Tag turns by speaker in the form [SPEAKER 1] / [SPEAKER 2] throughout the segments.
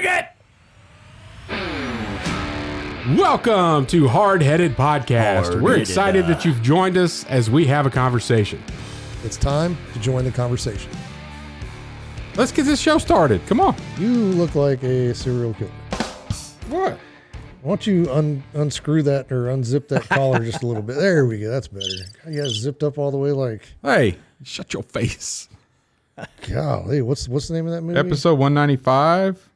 [SPEAKER 1] Dig it! Welcome to Hardheaded Podcast. We're excited that you've joined us as we have a conversation.
[SPEAKER 2] It's time to join the conversation.
[SPEAKER 1] Let's get this show started. Come on.
[SPEAKER 2] You look like a serial killer.
[SPEAKER 1] What?
[SPEAKER 2] Why don't you unscrew that or unzip that collar just a little bit? There we go. That's better. You guys zipped up all the way like...
[SPEAKER 1] Hey, shut your face.
[SPEAKER 2] Golly, what's the name of that movie?
[SPEAKER 1] Episode 195.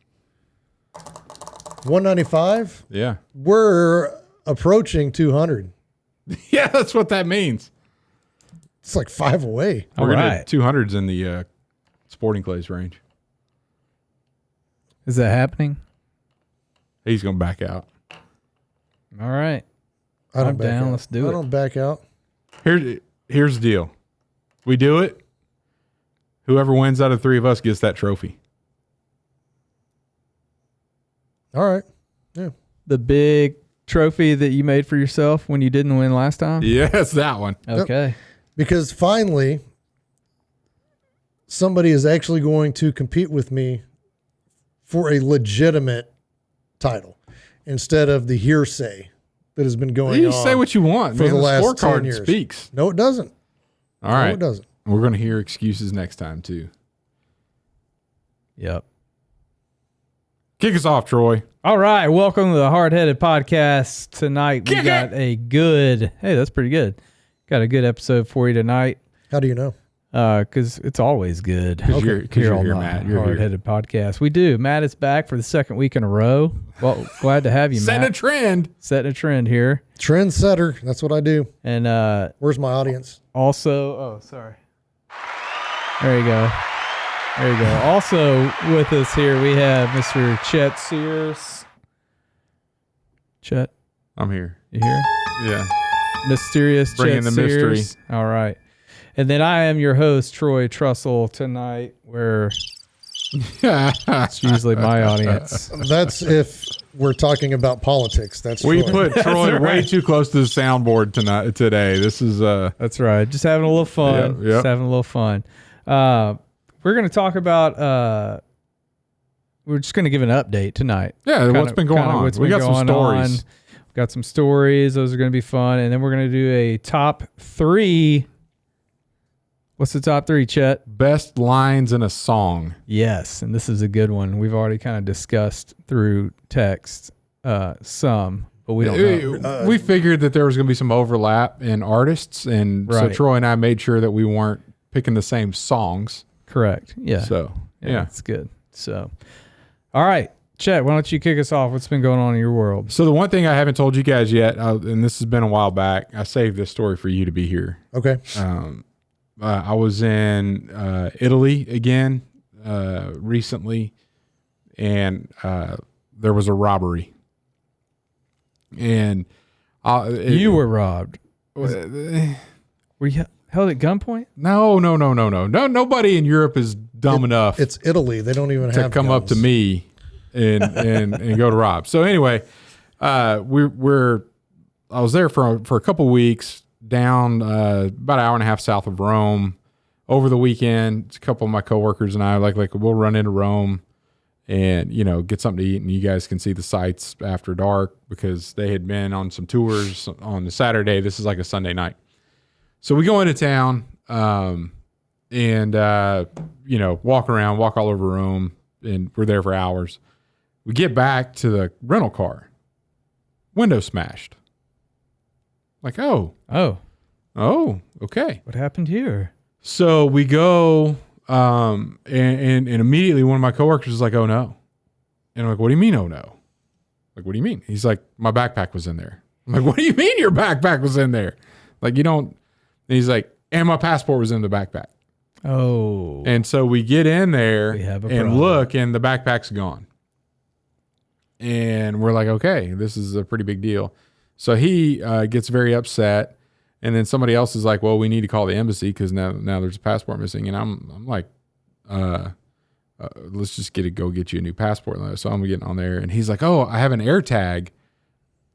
[SPEAKER 2] 195?
[SPEAKER 1] Yeah.
[SPEAKER 2] We're approaching 200.
[SPEAKER 1] Yeah, that's what that means.
[SPEAKER 2] It's like 5 away.
[SPEAKER 1] We're going to 200s in the sporting clays range.
[SPEAKER 3] Is that happening?
[SPEAKER 1] He's going to back out.
[SPEAKER 3] All right.
[SPEAKER 2] I'm down.
[SPEAKER 3] Let's do it.
[SPEAKER 2] I don't back out.
[SPEAKER 1] Here's the deal. We do it. Whoever wins out of three of us gets that trophy.
[SPEAKER 2] All right. Yeah.
[SPEAKER 3] The big trophy that you made for yourself when you didn't win last time?
[SPEAKER 1] Yes, that one.
[SPEAKER 3] Okay.
[SPEAKER 2] Yep. Because finally, somebody is actually going to compete with me for a legitimate title instead of the hearsay that has been going on.
[SPEAKER 1] You say what you want,
[SPEAKER 2] for
[SPEAKER 1] man.
[SPEAKER 2] the
[SPEAKER 1] The
[SPEAKER 2] last 10
[SPEAKER 1] scorecard
[SPEAKER 2] years.
[SPEAKER 1] speaks.
[SPEAKER 2] No, it doesn't.
[SPEAKER 1] All right.
[SPEAKER 2] No, it doesn't.
[SPEAKER 1] We're going to hear excuses next time, too.
[SPEAKER 3] Yep.
[SPEAKER 1] Kick us off, Troy.
[SPEAKER 3] All right. Welcome to the Hardheaded Podcast. Tonight we got a good, hey, that's pretty good. Got a good episode for you tonight.
[SPEAKER 2] How do you know?
[SPEAKER 3] Because it's always good.
[SPEAKER 1] Because you're here,
[SPEAKER 3] on
[SPEAKER 1] Matt.
[SPEAKER 3] the
[SPEAKER 1] You're here.
[SPEAKER 3] Hardheaded Podcast. We do. Matt is back for the second week in a row. Well, glad to have you,
[SPEAKER 1] Setting
[SPEAKER 3] Matt.
[SPEAKER 1] a trend.
[SPEAKER 3] Setting a trend here.
[SPEAKER 2] Trendsetter. That's what I do.
[SPEAKER 3] And
[SPEAKER 2] Where's my audience?
[SPEAKER 3] also, sorry. There you go. There you go. Also with us here, we have Mr. Chet Sears. Chet,
[SPEAKER 1] I'm here.
[SPEAKER 3] you here?
[SPEAKER 1] Yeah.
[SPEAKER 3] Mysterious
[SPEAKER 1] Bringing
[SPEAKER 3] Chet
[SPEAKER 1] the
[SPEAKER 3] Sears.
[SPEAKER 1] mystery.
[SPEAKER 3] All right. And then I am your host, Troy Trussell, tonight, where it's usually my audience.
[SPEAKER 2] That's if we're talking about politics. That's
[SPEAKER 1] We
[SPEAKER 2] Troy.
[SPEAKER 1] put Troy way
[SPEAKER 3] right.
[SPEAKER 1] too close to the soundboard today. This is
[SPEAKER 3] That's right. Just having a little fun.
[SPEAKER 1] Yep.
[SPEAKER 3] Just having a little fun. We're going to talk about, we're just going to give an update tonight.
[SPEAKER 1] yeah. What's been going on? We got some stories.
[SPEAKER 3] We've got some stories. Those are going to be fun. And then we're going to do a top 3. What's the top 3, Chet?
[SPEAKER 1] Best lines in a song.
[SPEAKER 3] Yes. And this is a good one. We've already kind of discussed through text some, but we don't know.
[SPEAKER 1] We figured that there was going to be some overlap in artists, and so
[SPEAKER 3] Right.
[SPEAKER 1] Troy and I made sure that we weren't picking the same songs.
[SPEAKER 3] Correct. Yeah.
[SPEAKER 1] So yeah.
[SPEAKER 3] That's good. So, all right. Chet, why don't you kick us off? What's been going on in your world?
[SPEAKER 1] So the one thing I haven't told you guys yet, and this has been a while back, I saved this story for you to be here.
[SPEAKER 2] Okay.
[SPEAKER 1] I was in Italy again recently, and there was a robbery. And
[SPEAKER 3] You were robbed. Were you held at gunpoint?
[SPEAKER 1] No. Nobody in Europe is dumb enough
[SPEAKER 2] It's Italy. They don't even
[SPEAKER 1] to
[SPEAKER 2] have
[SPEAKER 1] come up to
[SPEAKER 2] guns.
[SPEAKER 1] me and go to rob. So anyway, I was there for a couple weeks down about an hour and a half south of Rome over the weekend. A couple of my coworkers and I like we'll run into Rome and get something to eat, and you guys can see the sights after dark because they had been on some tours on the Saturday. This is like a Sunday night. So we go into town and walk around, walk all over Rome, and we're there for hours. We get back to the rental car. Window smashed. Like, oh, okay.
[SPEAKER 3] What happened here?
[SPEAKER 1] So we go, and immediately one of my coworkers is like, oh no. And I'm like, what do you mean, oh no? Like, what do you mean? He's like, my backpack was in there. I'm like, what do you mean your backpack was in there? Like, you don't, and he's like, and my passport was in the backpack.
[SPEAKER 3] Oh.
[SPEAKER 1] And so we get in there
[SPEAKER 3] We have a
[SPEAKER 1] and
[SPEAKER 3] problem.
[SPEAKER 1] look, and the backpack's gone. And we're like, okay, this is a pretty big deal. So he gets very upset. And then somebody else is like, well, we need to call the embassy because now there's a passport missing. And I'm like, let's just go get you a new passport. So I'm getting on there. And he's like, oh, I have an air tag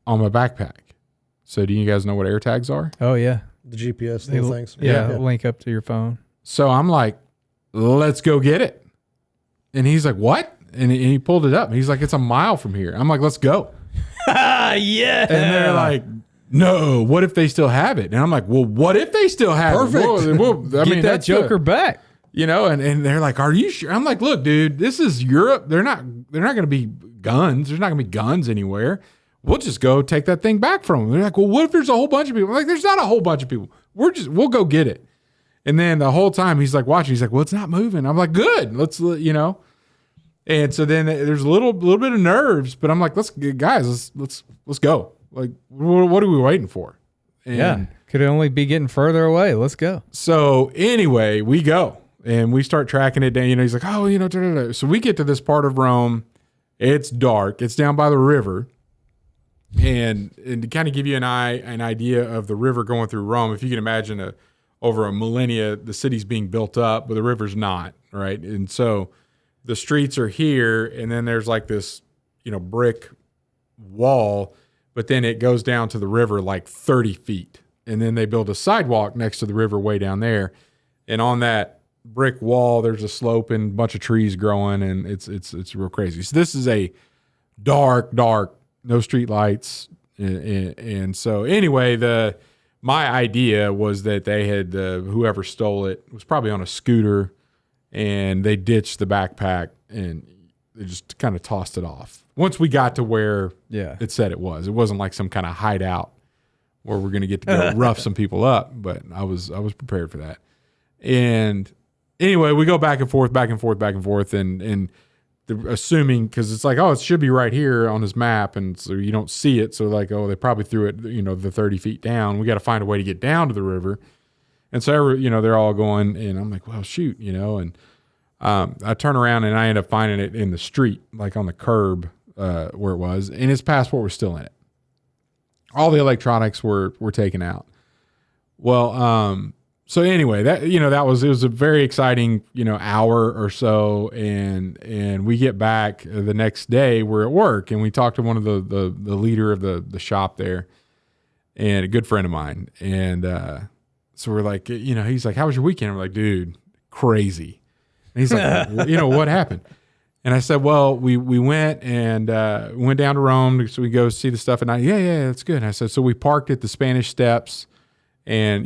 [SPEAKER 1] on my backpack. So do you guys know what air tags are?
[SPEAKER 3] Oh, yeah.
[SPEAKER 2] The GPS little things.
[SPEAKER 3] Yeah, link up to your phone.
[SPEAKER 1] So I'm like, let's go get it. And he's like, what? And he pulled it up. He's like, it's a mile from here. I'm like, let's go.
[SPEAKER 3] Yeah.
[SPEAKER 1] And they're like, no, what if they still have it? And I'm like, well, what if they still have
[SPEAKER 2] Perfect.
[SPEAKER 1] it? Well, I
[SPEAKER 3] Get
[SPEAKER 1] mean,
[SPEAKER 3] that
[SPEAKER 1] that's
[SPEAKER 3] Joker back.
[SPEAKER 1] and they're like, are you sure? I'm like, look, dude, this is Europe. They're not going to be guns. There's not going to be guns anywhere. We'll just go take that thing back from them. They're like, well, what if there's a whole bunch of people? I'm like, there's not a whole bunch of people. We'll go get it. And then the whole time he's like watching, he's like, well, it's not moving. I'm like, good. Let's. And so then there's a little bit of nerves, but I'm like, let's go. Like, what are we waiting for? And
[SPEAKER 3] could only be getting further away. Let's go.
[SPEAKER 1] so anyway, we go and we start tracking it down. He's like, oh, So we get to this part of Rome. It's dark. It's down by the river. And to kind of give you an idea of the river going through Rome, if you can imagine over a millennia, the city's being built up, but the river's not, right? And so the streets are here, and then there's like this, brick wall, but then it goes down to the river like 30 feet. And then they build a sidewalk next to the river way down there. And on that brick wall, there's a slope and a bunch of trees growing, and it's real crazy. So this is a dark, no street lights. And so anyway, my idea was that they had, whoever stole it was probably on a scooter, and they ditched the backpack and they just kind of tossed it off. Once we got to where it said it wasn't like some kind of hideout where we're going to get to go rough some people up, but I was prepared for that. And anyway, we go back and forth, and assuming, because it's like, oh, it should be right here on his map, and so you don't see it. So like, oh, they probably threw it, the 30 feet down. We got to find a way to get down to the river. And so, they're all going, and I'm like, well, shoot, and I turn around and I end up finding it in the street, like on the curb where it was, and his passport was still in it. All the electronics were taken out. Well, so anyway, it was a very exciting, hour or so, and we get back the next day. We're at work, and we talked to one of the leader of the shop there, and a good friend of mine, and so we're like, he's like, how was your weekend? I'm like, dude, crazy. And he's like, what happened? And I said, well, we went and went down to Rome so we go see the stuff at night. Yeah, that's good. And I said, so we parked at the Spanish Steps, and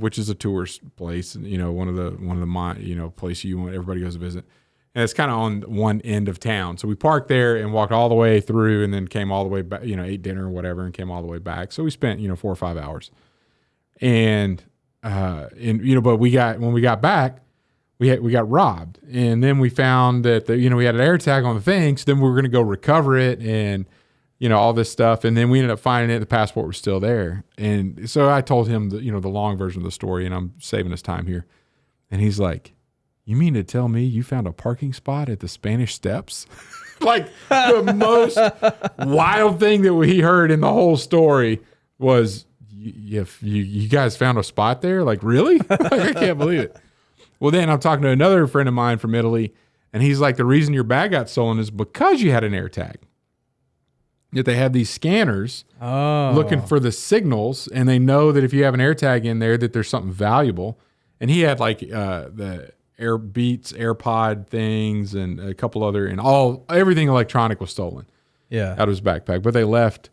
[SPEAKER 1] which is a tourist place, one of the places everybody goes to visit, and it's kind of on one end of town. So we parked there and walked all the way through, and then came all the way back, ate dinner or whatever, and came all the way back. So we spent 4 or 5 hours, and but when we got back, we got robbed, and then we found that we had an air tag on the thing. So then we were going to go recover it, and all this stuff, and then we ended up finding it. The passport was still there, and so I told him the long version of the story, and I'm saving us time here. And he's like, "You mean to tell me you found a parking spot at the Spanish Steps?" Like the most wild thing that he heard in the whole story was, "If you guys found a spot there, like really?" Like, I can't believe it. Well, then I'm talking to another friend of mine from Italy, and he's like, the reason your bag got stolen is because you had an air tag. Yet they have these scanners looking for the signals, and they know that if you have an air tag in there, that there's something valuable. And he had like the Beats AirPod things and a couple other, and everything electronic was stolen out of his backpack. But they left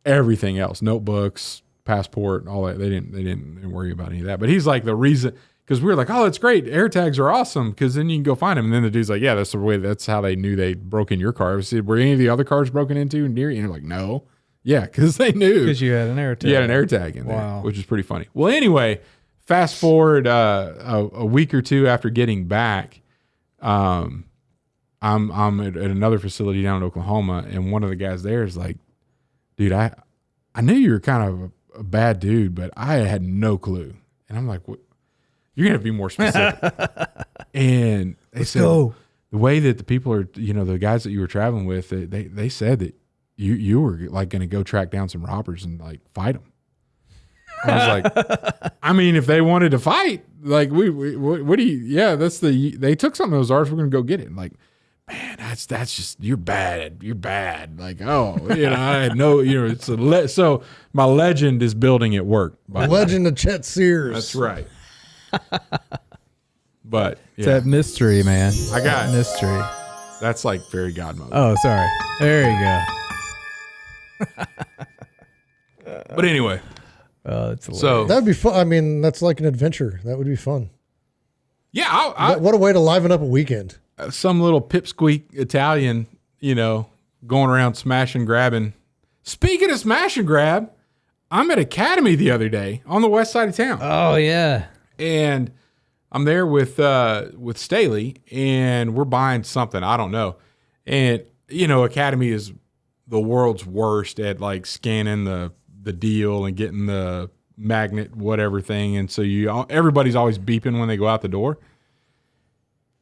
[SPEAKER 1] everything else, notebooks, passport, all that. They didn't worry about any of that. But he's like, the reason, because we were like, oh, that's great. Air tags are awesome because then you can go find them. And then the dude's like, yeah, that's how they knew they broke in your car. I said, were any of the other cars broken into near you? And you're like, no. Yeah, because they knew.
[SPEAKER 3] Because you had an air tag.
[SPEAKER 1] You had an air tag in there, which is pretty funny. Well, anyway, fast forward a week or two after getting back, I'm at another facility down in Oklahoma, and one of the guys there is like, dude, I knew you were kind of a bad dude, but I had no clue. And I'm like, what? You're going to be more specific. And they said, the way that the people are, the guys that you were traveling with, they said that you were like going to go track down some robbers and like fight them. I was like, I mean, if they wanted to fight, like what do you, they took something of those ours. We're going to go get it. And like, man, that's just, you're bad. You're bad. Like, I had no, so my legend is building at work.
[SPEAKER 2] Legend of Chet Sears.
[SPEAKER 1] That's right. But
[SPEAKER 3] it's that mystery, man.
[SPEAKER 1] I got
[SPEAKER 3] mystery.
[SPEAKER 1] That's like fairy godmother.
[SPEAKER 3] Oh, sorry. There you go.
[SPEAKER 1] But anyway,
[SPEAKER 3] Oh, it's
[SPEAKER 1] so
[SPEAKER 2] That'd be fun. I mean, that's like an adventure. That would be fun.
[SPEAKER 1] yeah,
[SPEAKER 2] What a way to liven up a weekend.
[SPEAKER 1] some little pipsqueak Italian, going around smash and grabbing. Speaking of smash and grab, I'm at Academy the other day on the west side of town.
[SPEAKER 3] Oh yeah.
[SPEAKER 1] And I'm there with Staley, and we're buying something. I don't know. And, Academy is the world's worst at like scanning the deal and getting the magnet, whatever thing. And so everybody's always beeping when they go out the door.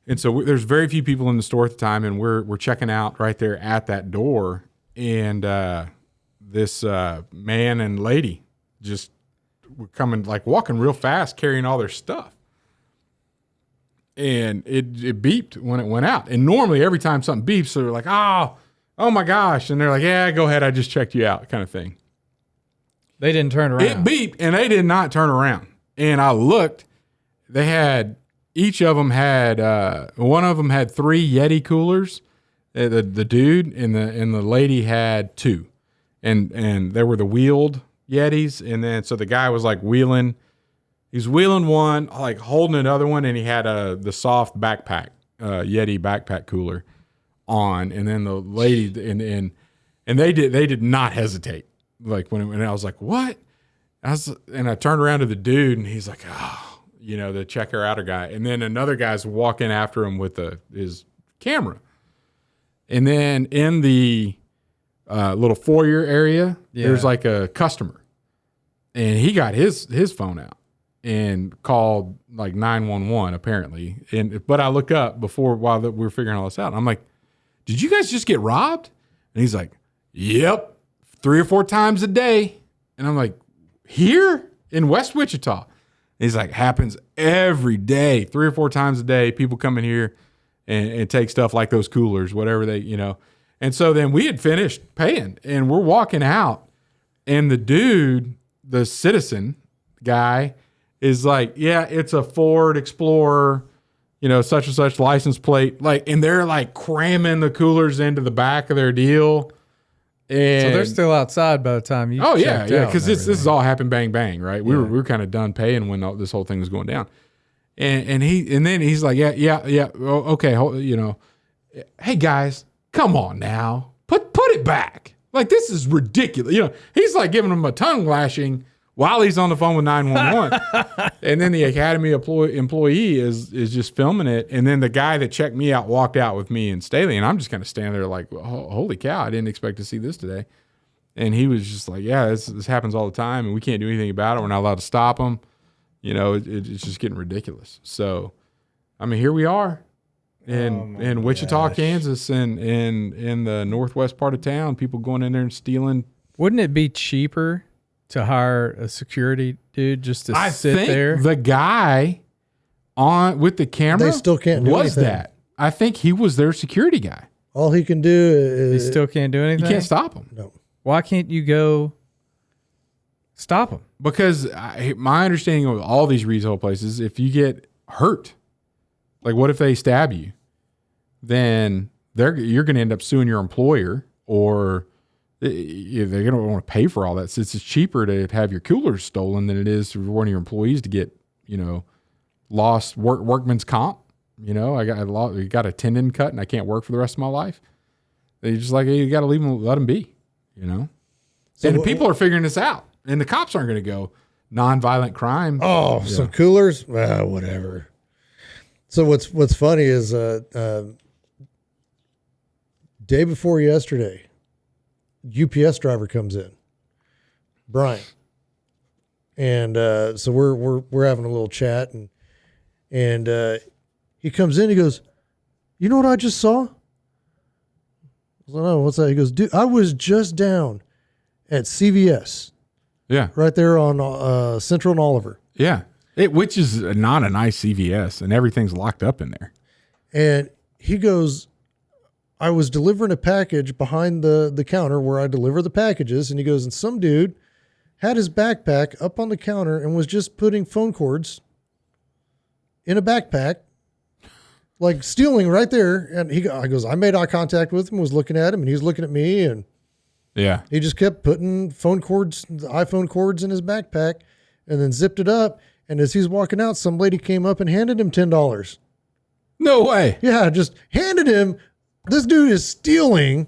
[SPEAKER 1] And so there's very few people in the store at the time, and we're checking out right there at that door. And this man and lady just were coming, like walking real fast, carrying all their stuff. And it beeped when it went out. And normally every time something beeps, they're like, oh my gosh. And they're like, yeah, go ahead. I just checked you out, kind of thing.
[SPEAKER 3] They didn't turn around.
[SPEAKER 1] It beeped, and they did not turn around. And I looked. They had, each of them had, one of them had 3 Yeti coolers. The dude and the lady had 2. And they were the wheeled Yetis. And then, so the guy was like wheeling. He's wheeling one, like holding another one, and he had the soft backpack, Yeti backpack cooler on. And then the lady, and they did not hesitate. Like when I was like, what? And I turned around to the dude, and he's like, the checker outer guy. And then another guy's walking after him with his camera. And then in the little foyer area, there's like a customer, and he got his phone out and called like 911 apparently. But I look up while we were figuring all this out. I'm like, did you guys just get robbed? And he's like, yep, 3 or 4 times a day. And I'm like, here in West Wichita? And he's like, happens every day, 3 or 4 times a day. People come in here and take stuff like those coolers, whatever they. And so then we had finished paying, and we're walking out, and the dude, the citizen guy, is like, yeah, it's a Ford Explorer, such and such license plate. Like, and they're like cramming the coolers into the back of their deal. And
[SPEAKER 3] So they're still outside by the time you.
[SPEAKER 1] oh yeah,
[SPEAKER 3] checked
[SPEAKER 1] yeah,
[SPEAKER 3] out
[SPEAKER 1] because
[SPEAKER 3] and
[SPEAKER 1] this is all happened bang bang, right? We were kind of done paying when this whole thing was going down, and then he's like, yeah, okay, hey guys, come on now, put it back. Like, this is ridiculous. He's like giving him a tongue lashing while he's on the phone with 911. And then the Academy employee is just filming it. And then the guy that checked me out walked out with me and Staley. And I'm just kind of standing there like, holy cow, I didn't expect to see this today. And he was just like, yeah, this happens all the time, and we can't do anything about it. We're not allowed to stop them. It's just getting ridiculous. So, I mean, here we are in Wichita, Kansas, and in the northwest part of town, people going in there and stealing.
[SPEAKER 3] Wouldn't it be cheaper to hire a security dude just to sit there?
[SPEAKER 1] The guy with the camera,
[SPEAKER 2] They still can't do anything.
[SPEAKER 1] that. I think he was their security guy.
[SPEAKER 2] All he can do is
[SPEAKER 3] He still can't do anything.
[SPEAKER 1] You can't stop him.
[SPEAKER 2] No.
[SPEAKER 3] Why can't you go stop him?
[SPEAKER 1] Because my understanding of all these retail places, if you get hurt, like what if they stab you? Then you're going to end up suing your employer, or they're going to want to pay for all that. So it's cheaper to have your coolers stolen than it is for one of your employees to get, lost workman's comp. I got a tendon cut and I can't work for the rest of my life. They just like, hey, you got to let them be,
[SPEAKER 2] So
[SPEAKER 1] and people are figuring this out, and the cops aren't going to go nonviolent crime.
[SPEAKER 2] Oh, some coolers? Whatever. So what's funny is day before yesterday, UPS driver comes in, Brian, and so we're having a little chat, and he comes in. He goes, "You know what I just saw?" I was like, "Oh, what's that?" He goes, "Dude, I was just down at CVS,
[SPEAKER 1] Yeah,
[SPEAKER 2] right there on Central and Oliver."
[SPEAKER 1] yeah. Which is not a nice CVS, and everything's locked up in there.
[SPEAKER 2] And he goes, I was delivering a package behind the counter where I deliver the packages. And he goes, and some dude had his backpack up on the counter and was just putting phone cords in a backpack, like stealing right there. And I goes, I made eye contact with him, was looking at him, and he's looking at me, and
[SPEAKER 1] Yeah.
[SPEAKER 2] he just kept putting the iPhone cords in his backpack, and then zipped it up. And as he's walking out, some lady came up and handed him $10.
[SPEAKER 1] No way.
[SPEAKER 2] Yeah, just handed him. This dude is stealing.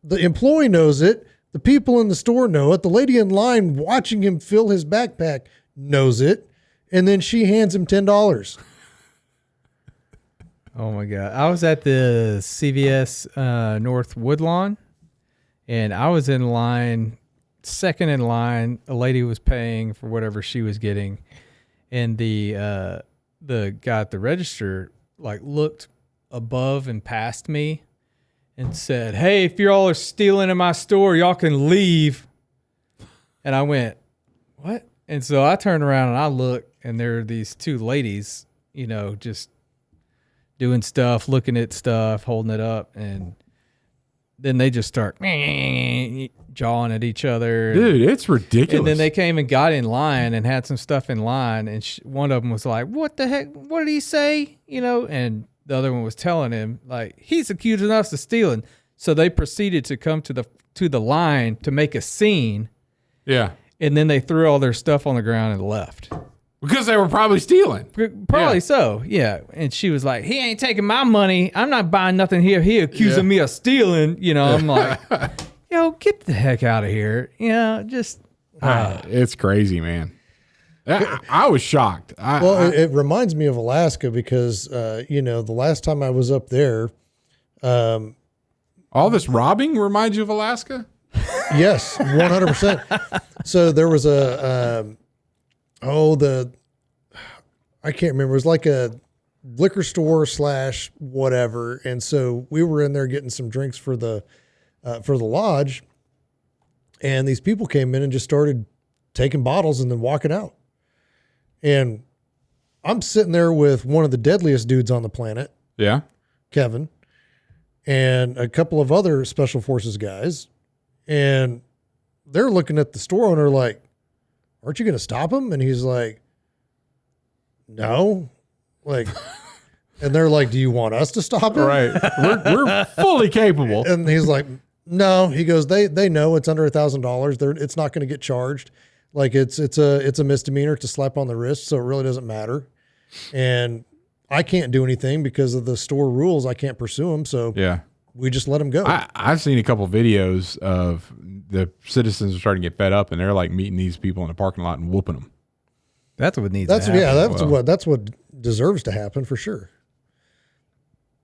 [SPEAKER 2] The employee knows it. The people in the store know it. The lady in line watching him fill his backpack knows it. And then she hands him $10.
[SPEAKER 3] Oh my God. I was at the CVS North Woodlawn, and I was in line, second in line. A lady was paying for whatever she was getting, and the guy at the register like looked above and past me and said, "Hey, if you all are stealing in my store, y'all can leave." And I went, "What?" And so I turned around and I looked, and there are these two ladies, you know, just doing stuff, looking at stuff, holding it up, and then they just start jawing at each other.
[SPEAKER 1] Dude, it's ridiculous.
[SPEAKER 3] And then they came and got in line and had some stuff in line, and one of them was like, "What the heck? What did he say?" You know, and the other one was telling him like, "He's accusing us of stealing." So they proceeded to come to the line to make a scene.
[SPEAKER 1] Yeah.
[SPEAKER 3] And then they threw all their stuff on the ground and left.
[SPEAKER 1] Because they were probably stealing.
[SPEAKER 3] Probably so, yeah. And she was like, "He ain't taking my money. I'm not buying nothing here. He accusing me of stealing." You know, I'm like, yo, get the heck out of here. You know, just.
[SPEAKER 1] It's crazy, man. I was shocked.
[SPEAKER 2] It reminds me of Alaska because, you know, the last time I was up there.
[SPEAKER 1] All this robbing reminds you of Alaska?
[SPEAKER 2] Yes, 100%. So there was I can't remember. It was like a liquor store / whatever. And so we were in there getting some drinks for the lodge, and these people came in and just started taking bottles and then walking out. And I'm sitting there with one of the deadliest dudes on the planet.
[SPEAKER 1] Yeah.
[SPEAKER 2] Kevin, and a couple of other special forces guys. And they're looking at the store owner like, "Aren't you going to stop him?" And he's like, "No." Like, and they're like, "Do you want us to stop him?"
[SPEAKER 1] Right. We're fully capable.
[SPEAKER 2] And he's like, "No." He goes, they know it's under $1,000. It's not going to get charged. Like it's a misdemeanor to slap on the wrist. So it really doesn't matter. And I can't do anything because of the store rules. I can't pursue him. So
[SPEAKER 1] yeah,
[SPEAKER 2] we just let him go.
[SPEAKER 1] I've seen a couple videos of the citizens are starting to get fed up, and they're like meeting these people in the parking lot and whooping them.
[SPEAKER 3] That's what needs to happen.
[SPEAKER 2] Yeah, that's what deserves to happen for sure.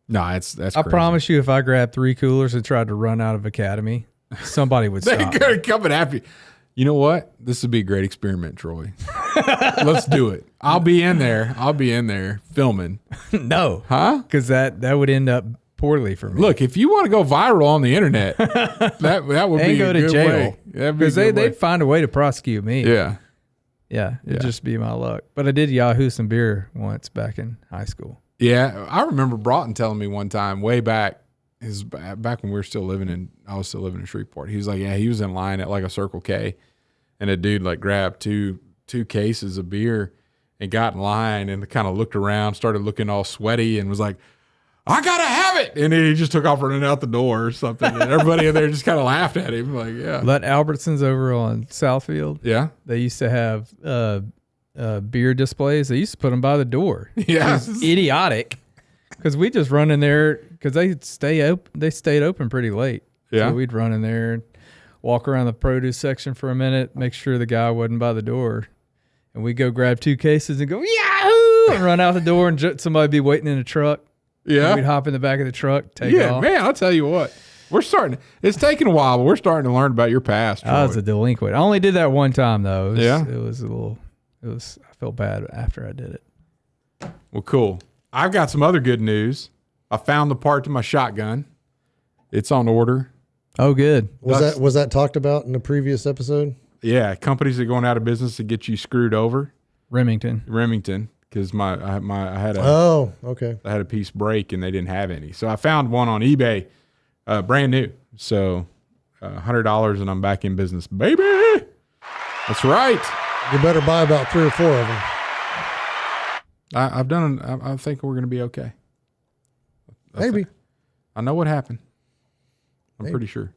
[SPEAKER 1] No, that's
[SPEAKER 3] I
[SPEAKER 1] crazy.
[SPEAKER 3] promise you, if I grabbed 3 coolers and tried to run out of Academy, somebody would stop.
[SPEAKER 1] They're coming after you. You know what? This would be a great experiment, Troy. Let's do it. I'll be in there filming.
[SPEAKER 3] No.
[SPEAKER 1] Huh?
[SPEAKER 3] Because that would end up poorly for me.
[SPEAKER 1] Look, if you want to go viral on the internet, that would
[SPEAKER 3] and
[SPEAKER 1] be
[SPEAKER 3] go
[SPEAKER 1] a
[SPEAKER 3] to
[SPEAKER 1] good
[SPEAKER 3] jail.
[SPEAKER 1] way.
[SPEAKER 3] Because they'd find a way to prosecute me.
[SPEAKER 1] Yeah.
[SPEAKER 3] Yeah. It'd just be my luck. But I did Yahoo some beer once back in high school.
[SPEAKER 1] Yeah. I remember Broughton telling me one time way back, back when I was still living in Shreveport. He was like, yeah, he was in line at like a Circle K, and a dude like grabbed two cases of beer and got in line and kind of looked around, started looking all sweaty, and was like, "I gotta have it!" And then he just took off running out the door or something, and everybody in there just kind of laughed at him, like, yeah.
[SPEAKER 3] That Albertsons over on Southfield,
[SPEAKER 1] Yeah.
[SPEAKER 3] they used to have beer displays. They used to put them by the door.
[SPEAKER 1] Yeah.
[SPEAKER 3] It was idiotic. Because we just run in there because they stayed open pretty late.
[SPEAKER 1] Yeah.
[SPEAKER 3] So we'd run in there and walk around the produce section for a minute, make sure the guy wasn't by the door. And we'd go grab 2 cases and go, Yahoo! And run out the door, and somebody would be waiting in a truck.
[SPEAKER 1] Yeah.
[SPEAKER 3] And we'd hop in the back of the truck, take off.
[SPEAKER 1] Man, I'll tell you what. It's taken a while, but we're starting to learn about your past, Troy.
[SPEAKER 3] I was a delinquent. I only did that one time, though.
[SPEAKER 1] Yeah?
[SPEAKER 3] I felt bad after I did it.
[SPEAKER 1] Well, cool. I've got some other good news. I found the part to my shotgun. It's on order.
[SPEAKER 3] Oh, good.
[SPEAKER 2] Was that talked about in the previous episode?
[SPEAKER 1] Yeah, companies that are going out of business to get you screwed over.
[SPEAKER 3] Remington,
[SPEAKER 1] because I had a piece break and they didn't have any. So I found one on eBay, brand new. So $100 and I'm back in business, baby. That's right.
[SPEAKER 2] You better buy about 3 or 4 of them.
[SPEAKER 1] I've done. I think we're going to be okay.
[SPEAKER 2] Maybe.
[SPEAKER 1] I know what happened. I'm pretty sure.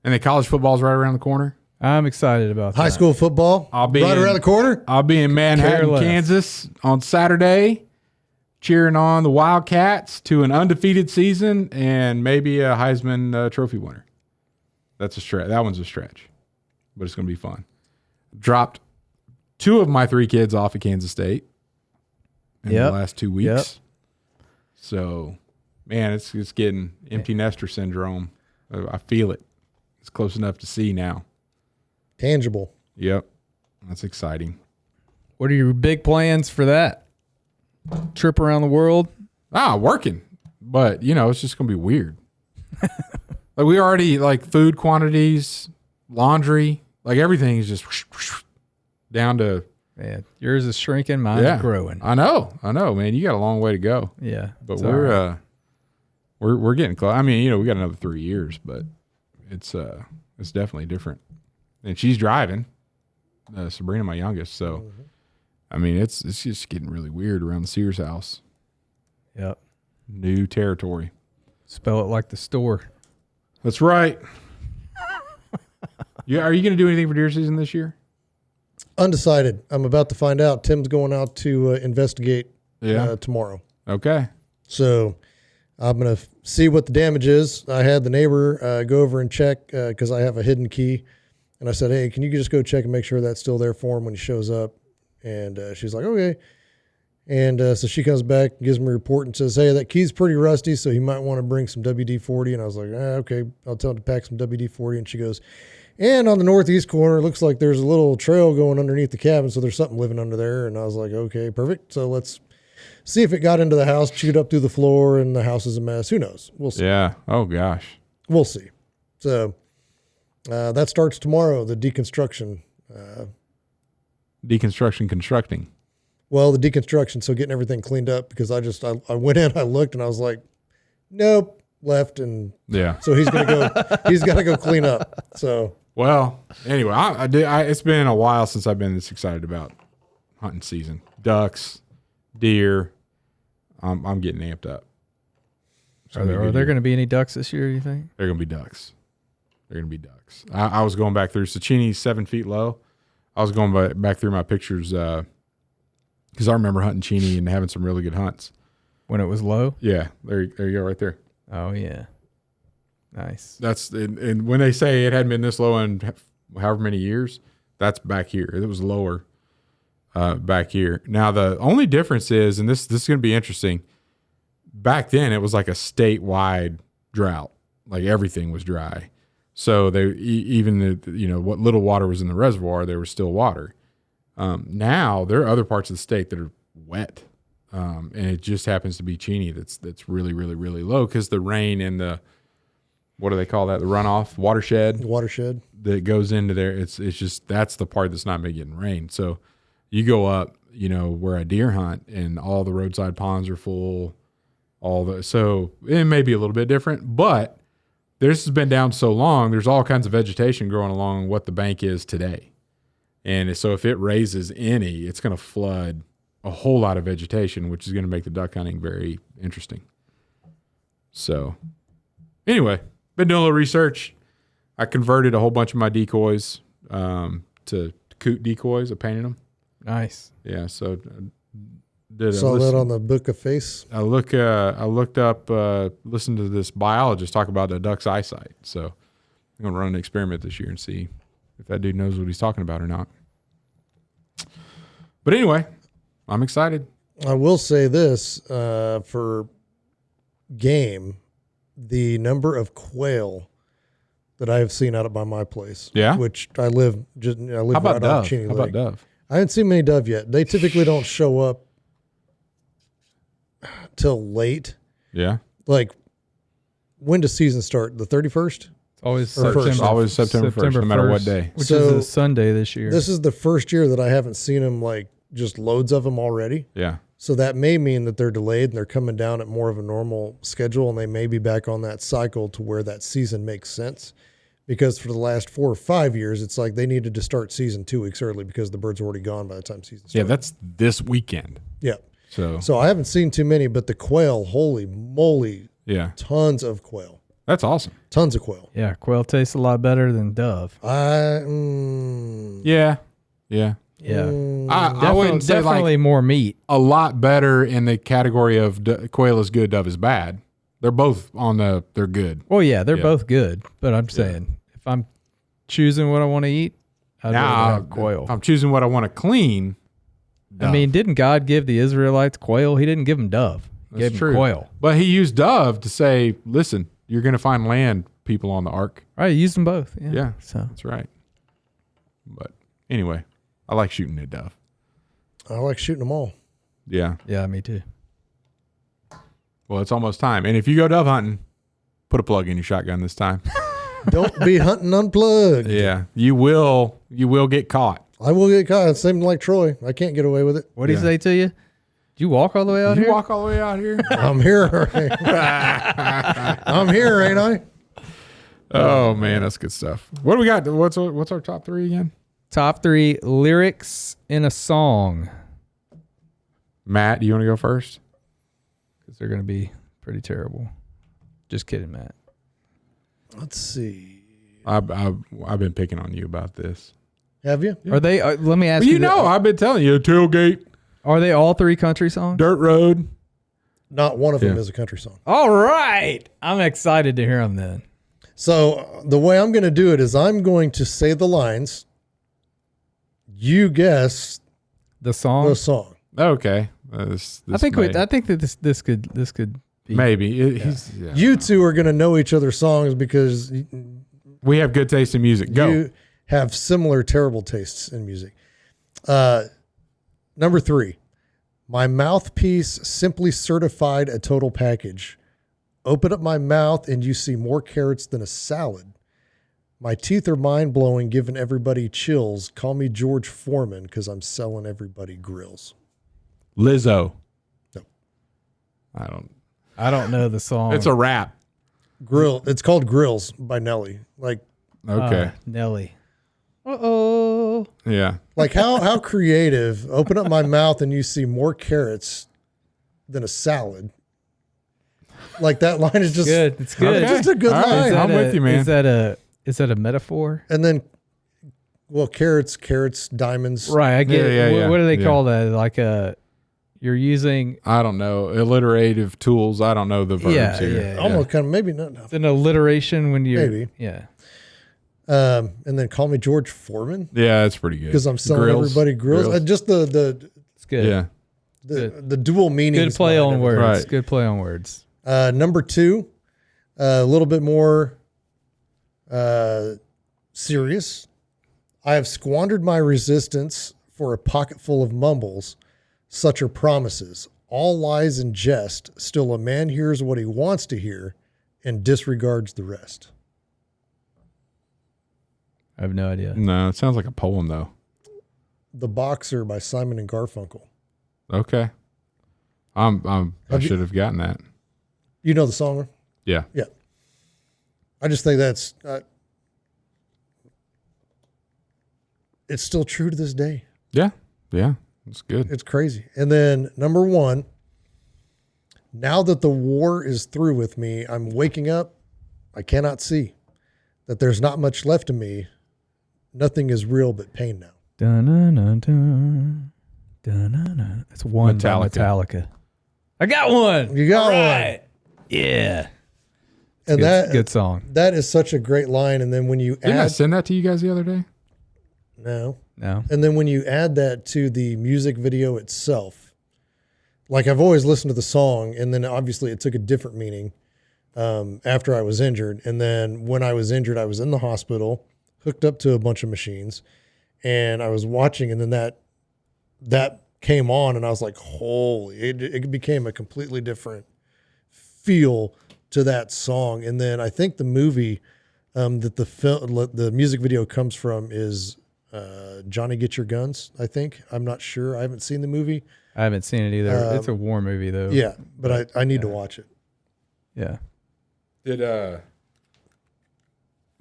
[SPEAKER 1] And the college football's right around the corner.
[SPEAKER 3] I'm excited about
[SPEAKER 2] High
[SPEAKER 3] that.
[SPEAKER 2] school football. Right around the corner.
[SPEAKER 1] I'll be in Manhattan,
[SPEAKER 3] Careless.
[SPEAKER 1] Kansas on Saturday, cheering on the Wildcats to an undefeated season and maybe a Heisman Trophy winner. That's a stretch. That one's a stretch, but it's going to be fun. Dropped 2 of my 3 kids off at Kansas State in the last 2 weeks.
[SPEAKER 3] Yep.
[SPEAKER 1] So, man, it's getting empty nester syndrome. I feel it. It's close enough to see now.
[SPEAKER 2] Tangible.
[SPEAKER 1] Yep. That's exciting.
[SPEAKER 3] What are your big plans for that? Trip around the world?
[SPEAKER 1] Working. But, it's just going to be weird. Like we already, food quantities, laundry, everything is just down to.
[SPEAKER 3] Man, yours is shrinking, mine's growing.
[SPEAKER 1] I know, man. You got a long way to go.
[SPEAKER 3] Yeah.
[SPEAKER 1] But we're getting close. I mean, we got another 3 years, but it's definitely different. And she's driving, Sabrina, my youngest. So, I mean, it's just getting really weird around the Sears house.
[SPEAKER 3] Yep.
[SPEAKER 1] New territory.
[SPEAKER 3] Spell it like the store.
[SPEAKER 1] That's right. Are you going to do anything for deer season this year?
[SPEAKER 2] Undecided. I'm about to find out. Tim's going out to investigate tomorrow.
[SPEAKER 1] Okay.
[SPEAKER 2] So I'm going to see what the damage is. I had the neighbor go over and check because I have a hidden key. And I said, hey, can you just go check and make sure that's still there for him when he shows up? And she's like, okay. And so she comes back, gives me a report and says, hey, that key's pretty rusty, so he might want to bring some WD-40. And I was like, okay, I'll tell him to pack some WD-40. And she goes, and on the northeast corner, it looks like there's a little trail going underneath the cabin, so there's something living under there. And I was like, okay, perfect. So let's see if it got into the house, chewed up through the floor, and the house is a mess. Who knows? We'll see.
[SPEAKER 1] Yeah. Oh, gosh.
[SPEAKER 2] We'll see. So that starts tomorrow, the deconstruction.
[SPEAKER 1] Constructing.
[SPEAKER 2] Well, the deconstruction, so getting everything cleaned up because I went in, I looked, and I was like, nope, left, and so he's got to go clean up. So
[SPEAKER 1] well, anyway, it's been a while since I've been this excited about hunting season. Ducks, deer. I'm getting amped up.
[SPEAKER 3] Are there going to be any ducks this year? You think
[SPEAKER 1] they're going to be ducks? I was going back through Cechini's 7 feet low. I was going back through my pictures. Because I remember hunting Cheney and having some really good hunts.
[SPEAKER 3] When it was low?
[SPEAKER 1] Yeah. There you go right there.
[SPEAKER 3] Oh, yeah. Nice.
[SPEAKER 1] And when they say it hadn't been this low in however many years, that's back here. It was lower back here. Now, the only difference is, and this is going to be interesting, back then it was like a statewide drought. Like everything was dry. So even what little water was in the reservoir, there was still water. Now there are other parts of the state that are wet, and it just happens to be Cheney that's really, really, really low because the rain and the what do they call that? The runoff watershed that goes into there. It's just that's the part that's not getting rain. So you go up, where I deer hunt, and all the roadside ponds are full. So it may be a little bit different, but this has been down so long. There's all kinds of vegetation growing along what the bank is today. And so if it raises any, it's going to flood a whole lot of vegetation, which is going to make the duck hunting very interesting. So anyway, been doing a little research. I converted a whole bunch of my decoys to coot decoys. I painted them.
[SPEAKER 3] Nice.
[SPEAKER 1] Yeah, so
[SPEAKER 2] saw that on the Book of Face.
[SPEAKER 1] I looked up, listened to this biologist talk about the duck's eyesight. So I'm going to run an experiment this year and see if that dude knows what he's talking about or not. But anyway, I'm excited.
[SPEAKER 2] I will say this, for game, the number of quail that I have seen out by my place.
[SPEAKER 1] Yeah.
[SPEAKER 2] Which I live right off Cheney Lake.
[SPEAKER 1] How about dove?
[SPEAKER 2] I haven't seen many dove yet. They typically don't show up till late.
[SPEAKER 1] Yeah.
[SPEAKER 2] Like, when does season start? The 31st?
[SPEAKER 3] Always
[SPEAKER 2] September.
[SPEAKER 3] September.
[SPEAKER 1] Always September 1st, no matter what day.
[SPEAKER 3] Which is a Sunday this year.
[SPEAKER 2] This is the first year that I haven't seen them, just loads of them already.
[SPEAKER 1] Yeah.
[SPEAKER 2] So that may mean that they're delayed and they're coming down at more of a normal schedule, and they may be back on that cycle to where that season makes sense. because for the last 4 or 5 years, it's like they needed to start season 2 weeks early because the birds were already gone by the time season started.
[SPEAKER 1] Yeah, that's this weekend.
[SPEAKER 2] Yeah.
[SPEAKER 1] So
[SPEAKER 2] I haven't seen too many, but the quail, holy moly,
[SPEAKER 1] yeah,
[SPEAKER 2] tons of quail.
[SPEAKER 1] that's awesome.
[SPEAKER 2] Tons of quail.
[SPEAKER 3] Yeah, quail tastes a lot better than dove.
[SPEAKER 1] Yeah.
[SPEAKER 3] Yeah,
[SPEAKER 1] I wouldn't say
[SPEAKER 3] definitely
[SPEAKER 1] like
[SPEAKER 3] more meat.
[SPEAKER 1] a lot better in the category of quail is good, dove is bad. They're both they're good.
[SPEAKER 3] Well, yeah, they're both good, but I'm saying if I'm choosing what I want to eat, I'd rather have quail.
[SPEAKER 1] If I'm choosing what I want to clean, dove.
[SPEAKER 3] I mean, didn't God give the Israelites quail? He didn't give them dove. He
[SPEAKER 1] That's
[SPEAKER 3] gave
[SPEAKER 1] true.
[SPEAKER 3] them quail.
[SPEAKER 1] But he used dove to say, listen, you're going to find land people on the ark.
[SPEAKER 3] Right, he used them both.
[SPEAKER 1] Yeah,
[SPEAKER 3] So
[SPEAKER 1] that's right. But anyway, I like shooting at dove.
[SPEAKER 2] I like shooting them all.
[SPEAKER 1] Yeah.
[SPEAKER 3] yeah, me too.
[SPEAKER 1] Well, it's almost time. And if you go dove hunting, put a plug in your shotgun this time.
[SPEAKER 2] Don't be hunting unplugged.
[SPEAKER 1] Yeah. You will get caught.
[SPEAKER 2] I will get caught. Same like Troy. I can't get away with it.
[SPEAKER 3] What did he say to you? Did you walk all the way out
[SPEAKER 1] Did you
[SPEAKER 3] here?
[SPEAKER 1] walk all the way out here?
[SPEAKER 2] I'm here. I'm here, ain't I?
[SPEAKER 1] Oh man, that's good stuff. What do we got? What's our top 3 again?
[SPEAKER 3] Top 3 lyrics in a song.
[SPEAKER 1] Matt, do you want to go first?
[SPEAKER 3] Because they're going to be pretty terrible. Just kidding, Matt.
[SPEAKER 2] Let's see.
[SPEAKER 1] I've been picking on you about this.
[SPEAKER 2] Have you?
[SPEAKER 3] Are they? Let me ask
[SPEAKER 1] Well,
[SPEAKER 3] you.
[SPEAKER 1] I've been telling you, tailgate,
[SPEAKER 3] Are they all 3 country songs?
[SPEAKER 1] dirt road.
[SPEAKER 2] Not one of them
[SPEAKER 1] Yeah.
[SPEAKER 2] is a country song.
[SPEAKER 3] All right. I'm excited to hear them then.
[SPEAKER 2] So the way I'm going to do it is I'm going to say the lines. You guess
[SPEAKER 3] The song.
[SPEAKER 2] the song.
[SPEAKER 1] Okay.
[SPEAKER 3] I think that this could be.
[SPEAKER 1] maybe.
[SPEAKER 2] You two are going to know each other's songs because
[SPEAKER 1] We have good taste in music. Go.
[SPEAKER 2] you have similar terrible tastes in music. Number 3, my mouthpiece simply certified a total package. Open up my mouth and you see more carrots than a salad. My teeth are mind blowing, giving everybody chills. Call me George Foreman because I'm selling everybody grills.
[SPEAKER 1] Lizzo.
[SPEAKER 2] No.
[SPEAKER 3] I don't know the song.
[SPEAKER 1] It's a rap.
[SPEAKER 2] Grill. It's called Grills by Nelly. Like
[SPEAKER 1] Okay.
[SPEAKER 3] Nelly. Uh-oh.
[SPEAKER 1] Yeah.
[SPEAKER 2] how creative. Open up my mouth and you see more carrots than a salad. Like that line is just
[SPEAKER 3] Good. It's good.
[SPEAKER 1] Okay.
[SPEAKER 2] Just a good
[SPEAKER 1] All right.
[SPEAKER 2] line.
[SPEAKER 1] I'm with you, man.
[SPEAKER 3] Is that a metaphor?
[SPEAKER 2] And then, well, carrots, diamonds.
[SPEAKER 3] Right. I get it.
[SPEAKER 1] Yeah.
[SPEAKER 3] What do they
[SPEAKER 1] Yeah.
[SPEAKER 3] call that? Like you're using
[SPEAKER 1] I don't know. Alliterative tools. I don't know the verbs here.
[SPEAKER 2] Almost kind of, maybe not.
[SPEAKER 3] it's an alliteration when you're
[SPEAKER 2] Maybe.
[SPEAKER 3] Yeah.
[SPEAKER 2] And then call me George Foreman
[SPEAKER 1] Yeah, it's pretty good.
[SPEAKER 2] because I'm selling
[SPEAKER 1] Grills.
[SPEAKER 2] everybody grills. Just the
[SPEAKER 3] It's good.
[SPEAKER 1] Yeah.
[SPEAKER 2] the dual meanings.
[SPEAKER 3] Good play
[SPEAKER 2] behind
[SPEAKER 3] on
[SPEAKER 2] it.
[SPEAKER 3] words.
[SPEAKER 1] Right.
[SPEAKER 3] Good play on words.
[SPEAKER 2] Number 2, a little bit more serious. I have squandered my resistance for a pocket full of mumbles. Such are promises. All lies and jest. Still a man hears what he wants to hear and disregards the rest.
[SPEAKER 3] I have no idea.
[SPEAKER 1] No, it sounds like a poem though.
[SPEAKER 2] The Boxer by Simon and Garfunkel.
[SPEAKER 1] Okay. I should have gotten that.
[SPEAKER 2] You know the song?
[SPEAKER 1] Yeah.
[SPEAKER 2] Yeah. I just think that's it's still true to this day.
[SPEAKER 1] Yeah. Yeah. It's good.
[SPEAKER 2] It's crazy. And then number 1, now that the war is through with me, I'm waking up. I cannot see that there's not much left of me. Nothing is real but pain now.
[SPEAKER 3] Dun-dun-dun-dun. Dun-dun-dun. That's one by Metallica. I got one.
[SPEAKER 2] You got
[SPEAKER 3] All right.
[SPEAKER 2] one.
[SPEAKER 3] Yeah.
[SPEAKER 2] And
[SPEAKER 3] Good song.
[SPEAKER 2] that is such a great line. And then when you
[SPEAKER 1] Didn't I
[SPEAKER 2] add
[SPEAKER 1] send that to you guys the other day?
[SPEAKER 2] no,
[SPEAKER 3] No.
[SPEAKER 2] and then when you add that to the music video itself, like I've always listened to the song, and then obviously it took a different meaning after I was injured. And then when I was injured, I was in the hospital, hooked up to a bunch of machines, and I was watching, and then that came on, and I was like, holy, it became a completely different feel to that song. And then I think the movie that the music video comes from is Johnny Get Your Guns, I think. I'm not sure. I haven't seen the movie.
[SPEAKER 3] I haven't seen it either. It's a war movie though.
[SPEAKER 2] Yeah, but I need to watch it.
[SPEAKER 3] Yeah.
[SPEAKER 1] Did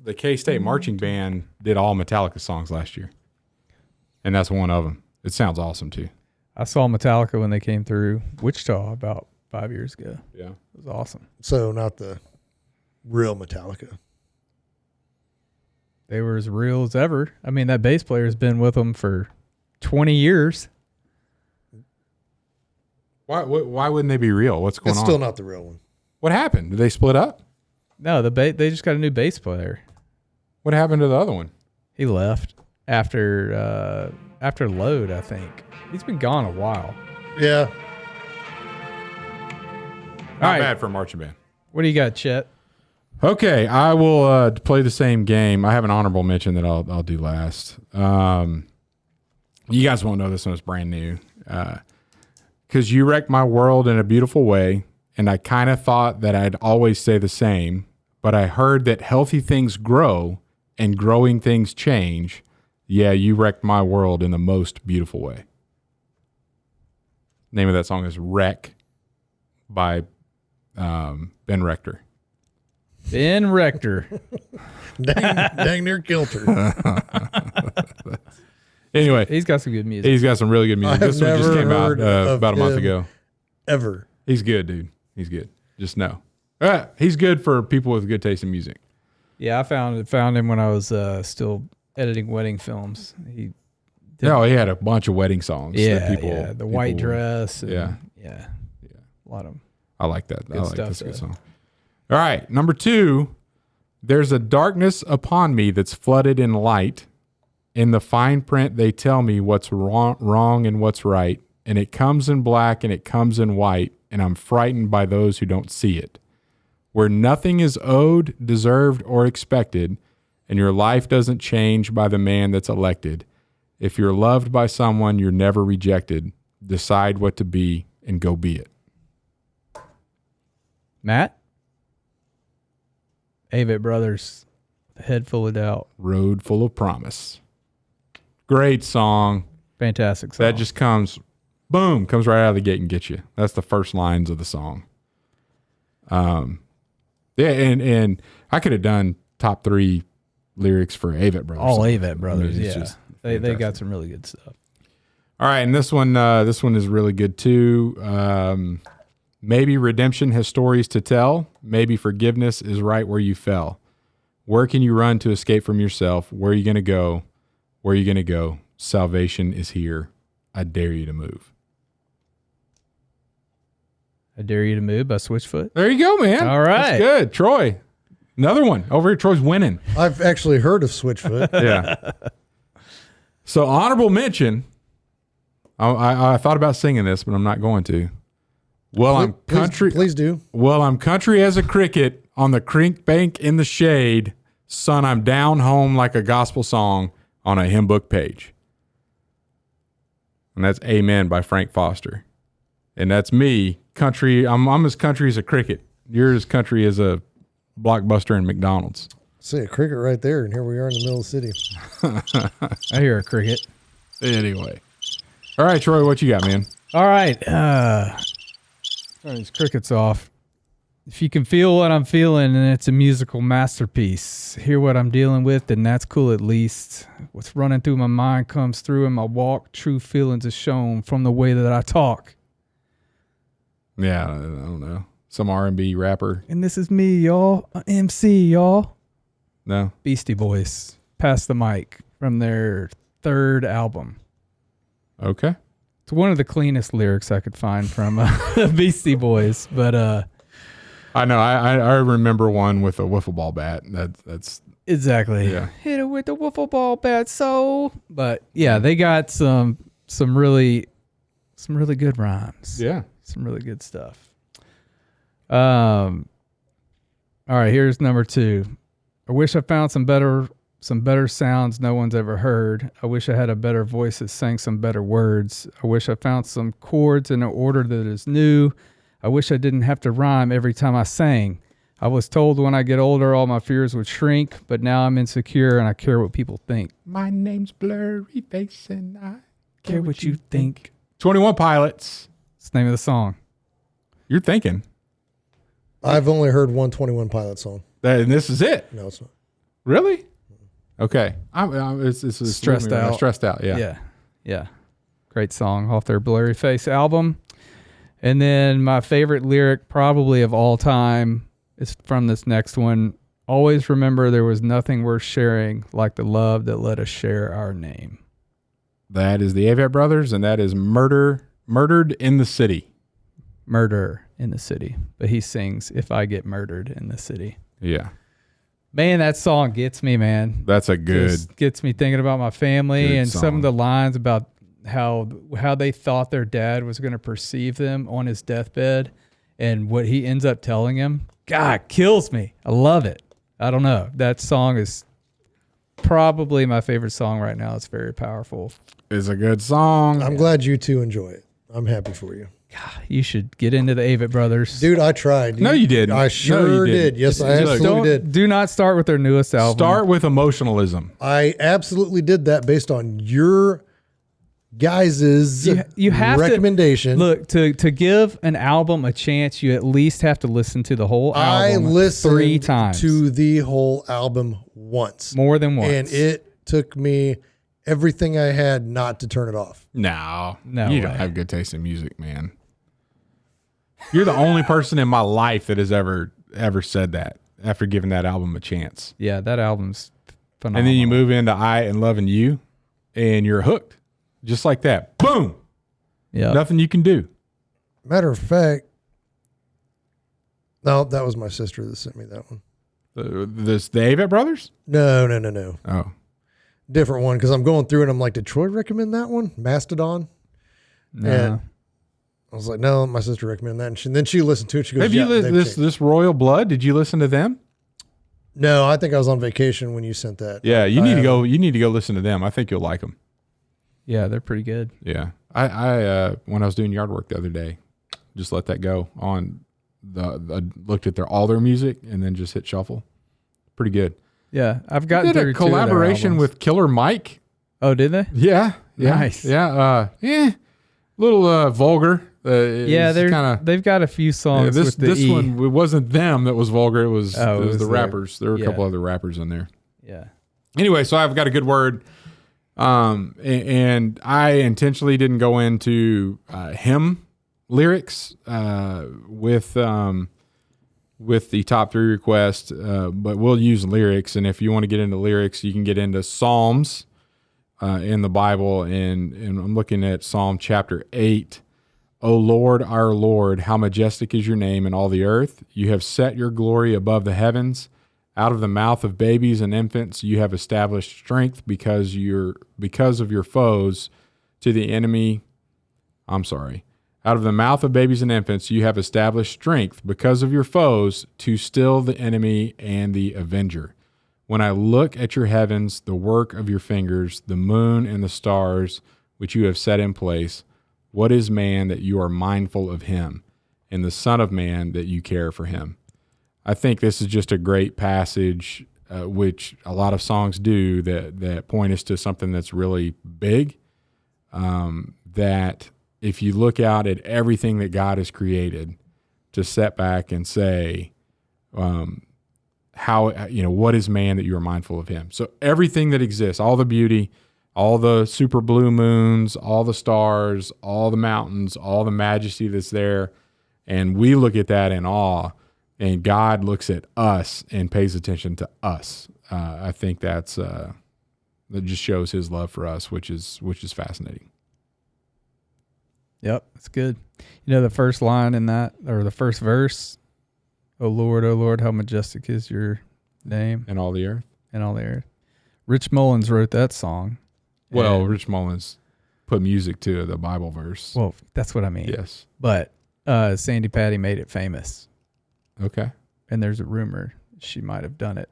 [SPEAKER 1] the K-State marching band did all Metallica songs last year, and that's one of them. It sounds awesome too.
[SPEAKER 3] I saw Metallica when they came through Wichita about 5 years ago.
[SPEAKER 1] Yeah,
[SPEAKER 3] It was awesome.
[SPEAKER 2] So not the real Metallica.
[SPEAKER 3] They were as real as ever. I mean, that bass player has been with them for 20 years.
[SPEAKER 1] Why wouldn't they be real? What's going
[SPEAKER 2] It's
[SPEAKER 1] on?
[SPEAKER 2] still not the real one.
[SPEAKER 1] What happened? Did they split up?
[SPEAKER 3] No, they just got a new bass player.
[SPEAKER 1] What happened to the other one?
[SPEAKER 3] He left after Load, I think. He's been gone a while.
[SPEAKER 2] Yeah.
[SPEAKER 1] Not
[SPEAKER 3] right.
[SPEAKER 1] bad for a marching band.
[SPEAKER 3] What do you got, Chet?
[SPEAKER 1] Okay, I will play the same game. I have an honorable mention that I'll do last. You guys won't know this one. It's brand new. Because you wrecked my world in a beautiful way, and I kind of thought that I'd always say the same, but I heard that healthy things grow and growing things change. Yeah, you wrecked my world in the most beautiful way. Name of that song is Wreck by Ben Rector.
[SPEAKER 3] Ben Rector.
[SPEAKER 2] dang near killed her.
[SPEAKER 1] Anyway,
[SPEAKER 3] He's got some good music.
[SPEAKER 1] he's got some really good music.
[SPEAKER 2] I have
[SPEAKER 1] This one just
[SPEAKER 2] never
[SPEAKER 1] came out
[SPEAKER 2] heard of
[SPEAKER 1] about a month
[SPEAKER 2] him.
[SPEAKER 1] ago.
[SPEAKER 2] Ever.
[SPEAKER 1] He's good, dude. He's good. Just know. He's good for people with good taste in music.
[SPEAKER 3] Yeah, I found him when I was still editing wedding films. He
[SPEAKER 1] Yeah, he had a bunch of wedding songs. that people,
[SPEAKER 3] the white
[SPEAKER 1] people-
[SPEAKER 3] dress. And,
[SPEAKER 1] Yeah.
[SPEAKER 3] yeah, a lot of them.
[SPEAKER 1] I like that. I
[SPEAKER 3] Good
[SPEAKER 1] like
[SPEAKER 3] stuff,
[SPEAKER 1] that's a good
[SPEAKER 3] though.
[SPEAKER 1] song. All right, number 2. There's a darkness upon me that's flooded in light. In the fine print, they tell me what's wrong and what's right. And it comes in black and it comes in white. And I'm frightened by those who don't see it. Where nothing is owed, deserved, or expected, and your life doesn't change by the man that's elected. If you're loved by someone, you're never rejected. Decide what to be and go be it.
[SPEAKER 3] Matt? Avett Brothers, Head Full of Doubt.
[SPEAKER 1] Road Full of Promise. Great song.
[SPEAKER 3] Fantastic song.
[SPEAKER 1] That just comes right out of the gate and gets you. That's the first lines of the song. Yeah, and I could have done top 3 lyrics for Avett Brothers.
[SPEAKER 3] all Avett Brothers.
[SPEAKER 1] it's
[SPEAKER 3] Yeah,
[SPEAKER 1] just
[SPEAKER 3] they
[SPEAKER 1] fantastic.
[SPEAKER 3] got some really good stuff.
[SPEAKER 1] All right, and this one is really good too. Maybe redemption has stories to tell. Maybe forgiveness is right where you fell. Where can you run to escape from yourself? Where are you going to go? Where are you going to go? Salvation is here. I dare you to move.
[SPEAKER 3] I Dare You to Move by Switchfoot.
[SPEAKER 1] There you go, man.
[SPEAKER 3] All right.
[SPEAKER 1] That's good. Troy, another one. Over here, Troy's winning.
[SPEAKER 2] I've actually heard of Switchfoot.
[SPEAKER 1] Yeah. So honorable mention. I thought about singing this, but I'm not going to. Well, I'm country.
[SPEAKER 2] Please do.
[SPEAKER 1] Well, I'm country as a cricket on the creek bank in the shade. Son, I'm down home like a gospel song on a hymn book page. And that's Amen by Frank Foster. And that's me, country. I'm as country as a cricket. You're as country as a Blockbuster and McDonald's.
[SPEAKER 2] See a cricket right there, and here we are in the middle of the city.
[SPEAKER 3] I hear a cricket.
[SPEAKER 1] Anyway. All right, Troy, what you got, man?
[SPEAKER 3] All right. Turn these crickets off. If you can feel what I'm feeling, and it's a musical masterpiece. Hear what I'm dealing with, then that's cool at least. What's running through my mind comes through in my walk. True feelings are shown from the way that I talk.
[SPEAKER 1] Yeah, I don't know. Some R&B rapper.
[SPEAKER 3] And this is me, y'all. MC, y'all.
[SPEAKER 1] No?
[SPEAKER 3] Beastie Boys. Pass the mic from their 3rd album.
[SPEAKER 1] Okay.
[SPEAKER 3] It's one of the cleanest lyrics I could find from Beastie Boys, but
[SPEAKER 1] I know. I remember one with a wiffle ball bat. That's
[SPEAKER 3] exactly.
[SPEAKER 1] Yeah.
[SPEAKER 3] Hit it with the wiffle ball bat, so. But yeah, they got some really good rhymes.
[SPEAKER 1] yeah.
[SPEAKER 3] Some really good stuff. All right, here's number 2. I wish I found some better sounds no one's ever heard. I wish I had a better voice that sang some better words. I wish I found some chords in an order that is new. I wish I didn't have to rhyme every time I sang. I was told when I get older all my fears would shrink, but now I'm insecure and I care what people think.
[SPEAKER 1] My name's Blurry Face and I
[SPEAKER 3] Care what you think.
[SPEAKER 1] 21 Pilots.
[SPEAKER 3] It's the name of the song.
[SPEAKER 1] You're thinking.
[SPEAKER 2] I've only heard one 21 Pilot song.
[SPEAKER 1] And this is it.
[SPEAKER 2] No, it's not.
[SPEAKER 1] Really? Okay. It's
[SPEAKER 3] Stressed Out.
[SPEAKER 1] Stressed Out. Yeah.
[SPEAKER 3] Yeah. Yeah. Great song off their Blurry Face album. And then my favorite lyric probably of all time is from this next one. Always remember there was nothing worth sharing like the love that let us share our name.
[SPEAKER 1] That is the Avett Brothers, and that is Murdered in the City.
[SPEAKER 3] Murder in the City. But he sings, If I Get Murdered in the City.
[SPEAKER 1] Yeah.
[SPEAKER 3] Man, that song gets me, man.
[SPEAKER 1] That's a good.
[SPEAKER 3] Just gets me thinking about my family
[SPEAKER 1] Good
[SPEAKER 3] and
[SPEAKER 1] song.
[SPEAKER 3] some of the lines about how they thought their dad was going to perceive them on his deathbed and what he ends up telling him. God, kills me. I love it. I don't know. That song is probably my favorite song right now. It's very powerful.
[SPEAKER 1] It's a good song.
[SPEAKER 2] I'm glad you two enjoy it. I'm happy for you.
[SPEAKER 3] God, you should get into the Avett Brothers.
[SPEAKER 2] Dude, I tried.
[SPEAKER 1] No, you didn't.
[SPEAKER 2] I sure
[SPEAKER 1] No, you
[SPEAKER 2] did.
[SPEAKER 1] didn't.
[SPEAKER 2] Yes, I absolutely did.
[SPEAKER 3] Do not start with their newest album.
[SPEAKER 1] Start with Emotionalism.
[SPEAKER 2] I absolutely did that based on your guys's
[SPEAKER 3] you have
[SPEAKER 2] recommendation.
[SPEAKER 3] Look, to give an album a chance, you at least have to listen to the whole
[SPEAKER 2] I
[SPEAKER 3] album
[SPEAKER 2] listened
[SPEAKER 3] 3 times.
[SPEAKER 2] to the whole album once.
[SPEAKER 3] More than once.
[SPEAKER 2] And it took me everything I had not to turn it off.
[SPEAKER 1] No,
[SPEAKER 3] No
[SPEAKER 1] you don't
[SPEAKER 3] way.
[SPEAKER 1] have good taste in music, man. You're the only person in my life that has ever said that after giving that album a chance.
[SPEAKER 3] Yeah, that album's phenomenal.
[SPEAKER 1] And then you move into I and Loving You, and you're hooked, just like that. Boom.
[SPEAKER 3] Yeah.
[SPEAKER 1] Nothing you can do.
[SPEAKER 2] Matter of fact, no, that was my sister that sent me that one.
[SPEAKER 1] The Avett Brothers?
[SPEAKER 2] No.
[SPEAKER 1] Oh,
[SPEAKER 2] Different one, because I'm going through and I'm like, did Troy recommend that one? Mastodon?
[SPEAKER 3] No.
[SPEAKER 2] And I was like, no, my sister recommended that. And then she listened to it. She goes,
[SPEAKER 1] have
[SPEAKER 2] yeah,
[SPEAKER 1] you
[SPEAKER 2] they've changed.
[SPEAKER 1] this Royal Blood? Did you listen to them?
[SPEAKER 2] No, I think I was on vacation when you sent that.
[SPEAKER 1] Yeah, you need to go. You need to go listen to them. I think you'll like them.
[SPEAKER 3] Yeah, they're pretty good.
[SPEAKER 1] Yeah, I when I was doing yard work the other day, just let that go on. I looked at all their music and then just hit shuffle. Pretty good.
[SPEAKER 3] Yeah, I've got
[SPEAKER 1] Did a collaboration with Killer Mike.
[SPEAKER 3] Oh, did they?
[SPEAKER 1] Yeah.
[SPEAKER 3] Nice.
[SPEAKER 1] Yeah. Little vulgar.
[SPEAKER 3] Yeah, they've got a few songs.
[SPEAKER 1] This
[SPEAKER 3] with the E.
[SPEAKER 1] one, it wasn't them that was vulgar. It was the
[SPEAKER 3] their-
[SPEAKER 1] rappers. There were a couple
[SPEAKER 3] yeah.
[SPEAKER 1] other rappers in there.
[SPEAKER 3] Yeah.
[SPEAKER 1] Anyway, so I've got a good word. And I intentionally didn't go into hymn lyrics with the top 3 requests, but we'll use lyrics. And if you want to get into lyrics, you can get into Psalms in the Bible. And I'm looking at Psalm chapter 8. O Lord, our Lord, how majestic is your name in all the earth. You have set your glory above the heavens. Out of the mouth of babies and infants, you have established strength because of your foes to the enemy. I'm sorry. Out of the mouth of babies and infants, you have established strength because of your foes to still the enemy and the avenger. When I look at your heavens, the work of your fingers, the moon and the stars, which you have set in place, what is man that you are mindful of him, and the son of man that you care for him? I think this is just a great passage, which a lot of songs do that point us to something that's really big. That if you look out at everything that God has created, to set back and say, what is man that you are mindful of him? So everything that exists, all the beauty, all the super blue moons, all the stars, all the mountains, all the majesty that's there, and we look at that in awe. And God looks at us and pays attention to us. I think that just shows His love for us, which is fascinating.
[SPEAKER 3] Yep, it's good. You know the first line in that, or the first verse, O Lord, how majestic is your name
[SPEAKER 1] And all the earth.
[SPEAKER 3] in all the earth. Rich Mullins wrote that song.
[SPEAKER 1] Well,
[SPEAKER 3] And-
[SPEAKER 1] Rich Mullins put music to the Bible verse.
[SPEAKER 3] well, that's what I mean.
[SPEAKER 1] Yes.
[SPEAKER 3] But Sandy Patty made it famous.
[SPEAKER 1] Okay.
[SPEAKER 3] And there's a rumor she might have done it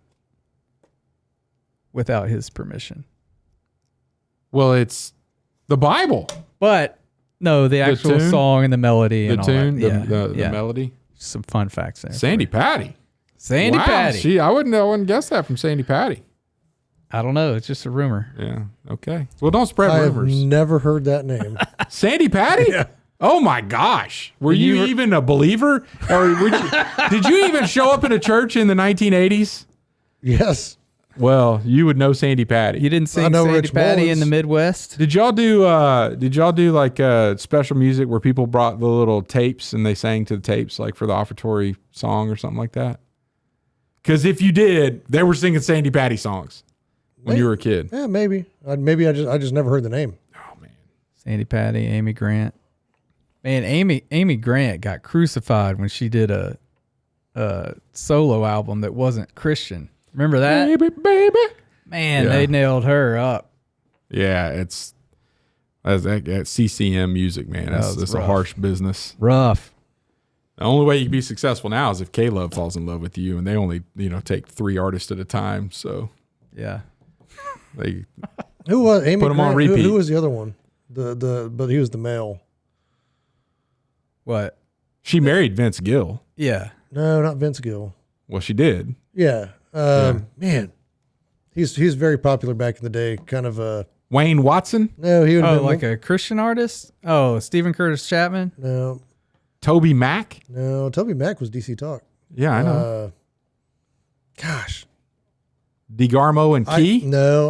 [SPEAKER 3] without his permission.
[SPEAKER 1] Well, it's the Bible.
[SPEAKER 3] But no, the actual
[SPEAKER 1] tune?
[SPEAKER 3] song and the melody
[SPEAKER 1] The
[SPEAKER 3] and all
[SPEAKER 1] tune,
[SPEAKER 3] that.
[SPEAKER 1] the melody.
[SPEAKER 3] Some fun facts there.
[SPEAKER 1] Sandy Patty.
[SPEAKER 3] Sandy
[SPEAKER 1] Wow,
[SPEAKER 3] Patty.
[SPEAKER 1] I wouldn't guess that from Sandy Patty.
[SPEAKER 3] I don't know. It's just a rumor.
[SPEAKER 1] Yeah. Okay. Well, don't spread
[SPEAKER 2] I have
[SPEAKER 1] rumors.
[SPEAKER 2] never heard that name.
[SPEAKER 1] Sandy Patty?
[SPEAKER 2] Yeah.
[SPEAKER 1] Oh my gosh. Were you even a believer? Or did you even show up in a church in the 1980s?
[SPEAKER 2] Yes.
[SPEAKER 1] Well, you would know Sandy Patty.
[SPEAKER 3] You didn't
[SPEAKER 2] I
[SPEAKER 3] sing
[SPEAKER 2] know
[SPEAKER 3] Sandy
[SPEAKER 2] Rich
[SPEAKER 3] Patty
[SPEAKER 2] Mullins.
[SPEAKER 3] in the Midwest?
[SPEAKER 1] Did y'all do like special music where people brought the little tapes and they sang to the tapes like for the offertory song or something like that? Because if you did, they were singing Sandy Patty songs when you were a kid.
[SPEAKER 2] Yeah, maybe. Maybe I just never heard the name.
[SPEAKER 1] Oh man,
[SPEAKER 3] Sandy Patty, Amy Grant. Man, Amy Grant got crucified when she did a solo album that wasn't Christian. Remember that?
[SPEAKER 1] baby.
[SPEAKER 3] Man,
[SPEAKER 1] Yeah.
[SPEAKER 3] they nailed her up.
[SPEAKER 1] Yeah, it's that CCM music, man.
[SPEAKER 3] Oh, it's
[SPEAKER 1] It's a
[SPEAKER 3] rough.
[SPEAKER 1] harsh business.
[SPEAKER 3] Rough.
[SPEAKER 1] The only way you can be successful now is if K-Love falls in love with you, and they only take 3 artists at a time. So
[SPEAKER 3] Yeah.
[SPEAKER 1] they
[SPEAKER 2] Who was Amy
[SPEAKER 1] Put 'em on
[SPEAKER 2] Grant?
[SPEAKER 1] repeat.
[SPEAKER 2] Who was the other one? But he was the male.
[SPEAKER 3] What?
[SPEAKER 1] she married Vince Gill.
[SPEAKER 3] Yeah.
[SPEAKER 2] No, not Vince Gill.
[SPEAKER 1] Well, she did.
[SPEAKER 2] Yeah. Man, he's very popular back in the day. Kind of a
[SPEAKER 1] Wayne Watson,
[SPEAKER 2] no. He would have
[SPEAKER 3] Oh,
[SPEAKER 2] been
[SPEAKER 3] like a Christian artist? Oh, Stephen Curtis Chapman?
[SPEAKER 2] no.
[SPEAKER 1] Toby Mac.
[SPEAKER 2] Toby Mac was DC Talk.
[SPEAKER 1] Yeah, I know.
[SPEAKER 2] Gosh,
[SPEAKER 1] DeGarmo and Key.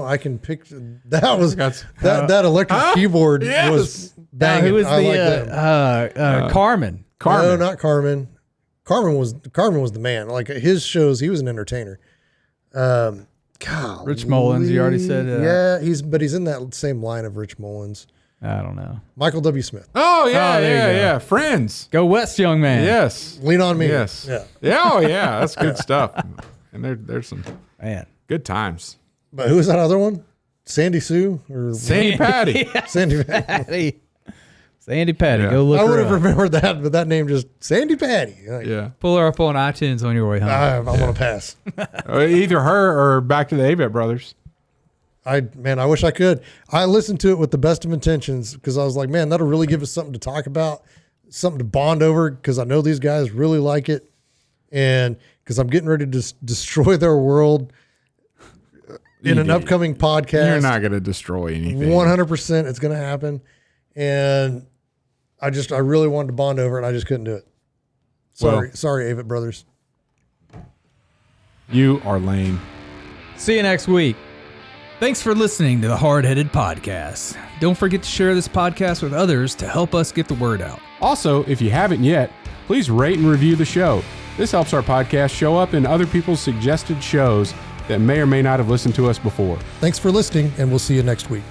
[SPEAKER 2] I can picture that was
[SPEAKER 1] That's-
[SPEAKER 2] that electric keyboard
[SPEAKER 1] Yes.
[SPEAKER 2] was banging.
[SPEAKER 3] Who was
[SPEAKER 2] I like
[SPEAKER 3] the
[SPEAKER 2] them.
[SPEAKER 3] Carmen?
[SPEAKER 1] Carmen.
[SPEAKER 2] No, not Carmen. Carmen was the man. Like at his shows, he was an entertainer.
[SPEAKER 3] Rich Mullins, you already said that.
[SPEAKER 2] Yeah, he's in that same line of Rich Mullins.
[SPEAKER 3] I don't know.
[SPEAKER 2] Michael W. Smith.
[SPEAKER 1] Oh yeah,
[SPEAKER 3] Oh, there you
[SPEAKER 1] yeah,
[SPEAKER 3] go.
[SPEAKER 1] yeah. Friends.
[SPEAKER 3] Go West, young man.
[SPEAKER 1] Yes.
[SPEAKER 2] Lean on me.
[SPEAKER 1] Yes.
[SPEAKER 2] Yeah.
[SPEAKER 1] Yeah. Oh yeah, that's good stuff. And there's some
[SPEAKER 3] Man.
[SPEAKER 1] good times.
[SPEAKER 2] But who was that other one? Sandy Sue or
[SPEAKER 1] Sandy Patty.
[SPEAKER 2] Sandy?
[SPEAKER 3] Patty. Sandy Patty.
[SPEAKER 1] Yeah.
[SPEAKER 3] Go look
[SPEAKER 2] I would
[SPEAKER 3] her
[SPEAKER 2] have
[SPEAKER 3] up.
[SPEAKER 2] remembered that, but that name just Sandy Patty. Like,
[SPEAKER 1] Yeah.
[SPEAKER 3] Pull her up on iTunes on your way home.
[SPEAKER 2] I'm gonna pass.
[SPEAKER 1] Either her or back to the Avett Brothers.
[SPEAKER 2] I wish I could. I listened to it with the best of intentions because I was like, man, that'll really give us something to talk about, something to bond over because I know these guys really like it, and because I'm getting ready to destroy their world in an upcoming podcast.
[SPEAKER 1] You're not going to destroy anything.
[SPEAKER 2] 100%, it's going to happen, and I really wanted to bond over it, and I just couldn't do it. Sorry, Avett Brothers.
[SPEAKER 1] You are lame.
[SPEAKER 3] See you next week. Thanks for listening to the Hardheaded Podcast. Don't forget to share this podcast with others to help us get the word out.
[SPEAKER 1] Also, if you haven't yet, please rate and review the show. This helps our podcast show up in other people's suggested shows that may or may not have listened to us before.
[SPEAKER 2] Thanks for listening, and we'll see you next week.